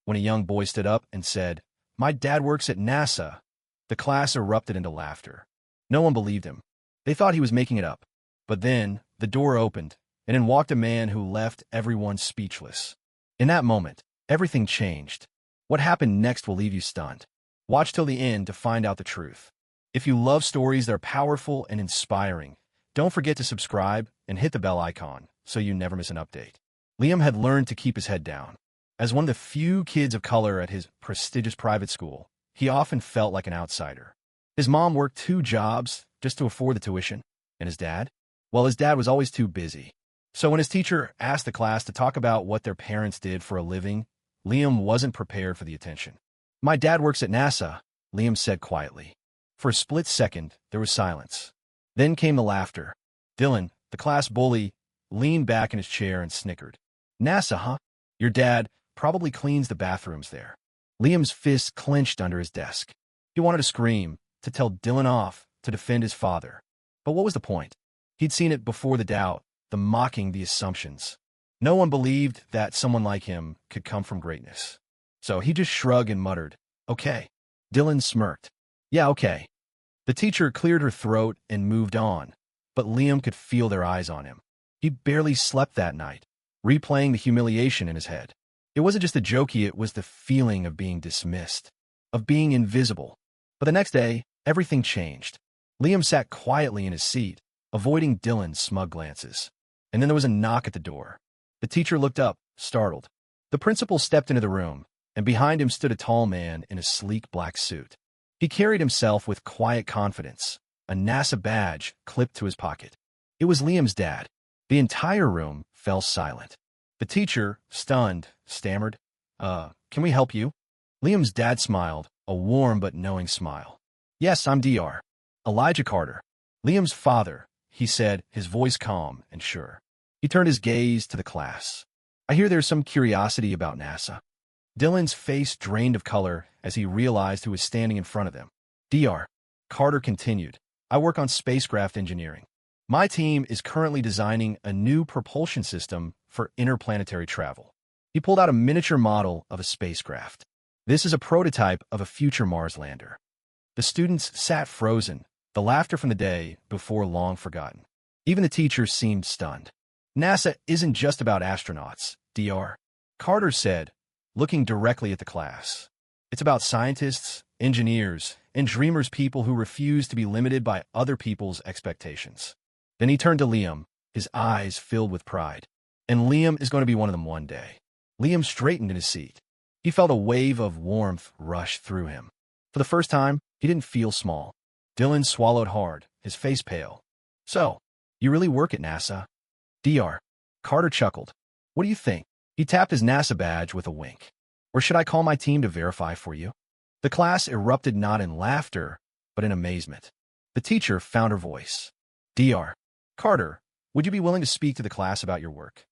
when a young boy stood up and said, "My dad works at NASA." The class erupted into laughter. No one believed him. They thought he was making it up. But then, the door opened, and in walked a man who left everyone speechless. In that moment, everything changed. What happened next will leave you stunned. Watch till the end to find out the truth. If you love stories that are powerful and inspiring, don't forget to subscribe and hit the bell icon so you never miss an update. Liam had learned to keep his head down. As one of the few kids of color at his prestigious private school, he often felt like an outsider. His mom worked 2 jobs just to afford the tuition, and his dad? Well, his dad was always too busy. So when his teacher asked the class to talk about what their parents did for a living, Liam wasn't prepared for the attention. "My dad works at NASA," Liam said quietly. For a split second, there was silence. Then came the laughter. Dylan, the class bully, leaned back in his chair and snickered. "NASA, huh? Your dad probably cleans the bathrooms there." Liam's fists clenched under his desk. He wanted to scream, to tell Dylan off, to defend his father. But what was the point? He'd seen it before, the doubt, the mocking, the assumptions. No one believed that someone like him could come from greatness. So he just shrugged and muttered, "Okay." Dylan smirked. "Yeah, okay." The teacher cleared her throat and moved on, but Liam could feel their eyes on him. He barely slept that night, replaying the humiliation in his head. It wasn't just a jokey, it was the feeling of being dismissed, of being invisible. But the next day, everything changed. Liam sat quietly in his seat, avoiding Dylan's smug glances. And then there was a knock at the door. The teacher looked up, startled. The principal stepped into the room, and behind him stood a tall man in a sleek black suit. He carried himself with quiet confidence, a NASA badge clipped to his pocket. It was Liam's dad. The entire room fell silent. The teacher, stunned, stammered, "Can we help you?" Liam's dad smiled, a warm but knowing smile. "Yes, I'm Dr. Elijah Carter, Liam's father," he said, his voice calm and sure. He turned his gaze to the class. "I hear there's some curiosity about NASA." Dylan's face drained of color as he realized who was standing in front of them. "Dr. Carter continued, "I work on spacecraft engineering. My team is currently designing a new propulsion system for interplanetary travel." He pulled out a miniature model of a spacecraft. "This is a prototype of a future Mars lander." The students sat frozen, the laughter from the day before long forgotten. Even the teachers seemed stunned. "NASA isn't just about astronauts," Dr. Carter said, looking directly at the class. "It's about scientists, engineers, and dreamers, people who refuse to be limited by other people's expectations." Then he turned to Liam, his eyes filled with pride. "And Liam is going to be one of them one day." Liam straightened in his seat. He felt a wave of warmth rush through him. For the first time, he didn't feel small. Dylan swallowed hard, his face pale. "So, you really work at NASA?" Dr. Carter chuckled. "What do you think?" He tapped his NASA badge with a wink. "Or should I call my team to verify for you?" The class erupted not in laughter, but in amazement. The teacher found her voice. "Dr. Carter, would you be willing to speak to the class about your work?"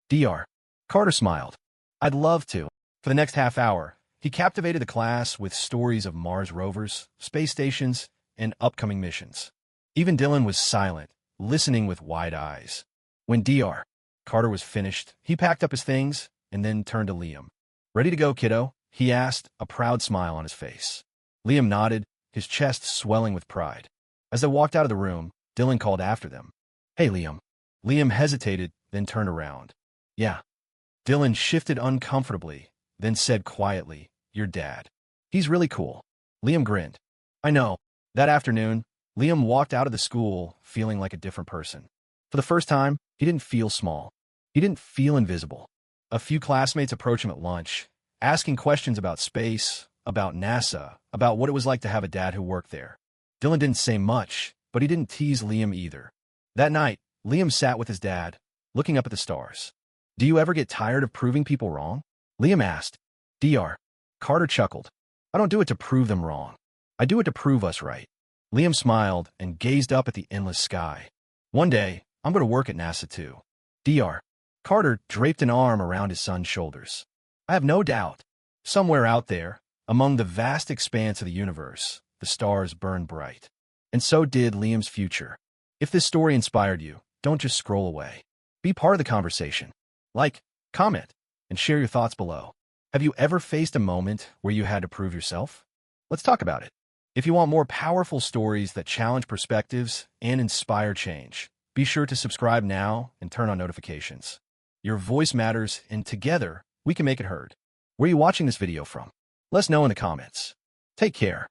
Dr. Carter smiled. "I'd love to." For the next half hour, he captivated the class with stories of Mars rovers, space stations, and upcoming missions. Even Dylan was silent, listening with wide eyes. When Dr. Carter was finished, he packed up his things and then turned to Liam. "Ready to go, kiddo?" he asked, a proud smile on his face. Liam nodded, his chest swelling with pride. As they walked out of the room, Dylan called after them. "Hey, Liam." Liam hesitated, then turned around. "Yeah." Dylan shifted uncomfortably, then said quietly, "Your dad. He's really cool." Liam grinned. "I know." That afternoon, Liam walked out of the school feeling like a different person. For the first time, he didn't feel small. He didn't feel invisible. A few classmates approached him at lunch, asking questions about space, about NASA, about what it was like to have a dad who worked there. Dylan didn't say much, but he didn't tease Liam either. That night, Liam sat with his dad, looking up at the stars. "Do you ever get tired of proving people wrong?" Liam asked. Dr. Carter chuckled. "I don't do it to prove them wrong. I do it to prove us right." Liam smiled and gazed up at the endless sky. "One day, I'm going to work at NASA too." Dr. Carter draped an arm around his son's shoulders. "I have no doubt. Somewhere out there, among the vast expanse of the universe, the stars burn bright." And so did Liam's future. If this story inspired you, don't just scroll away. Be part of the conversation. Like, comment, and share your thoughts below. Have you ever faced a moment where you had to prove yourself? Let's talk about it. If you want more powerful stories that challenge perspectives and inspire change, be sure to subscribe now and turn on notifications. Your voice matters, and together, we can make it heard. Where are you watching this video from? Let us know in the comments. Take care.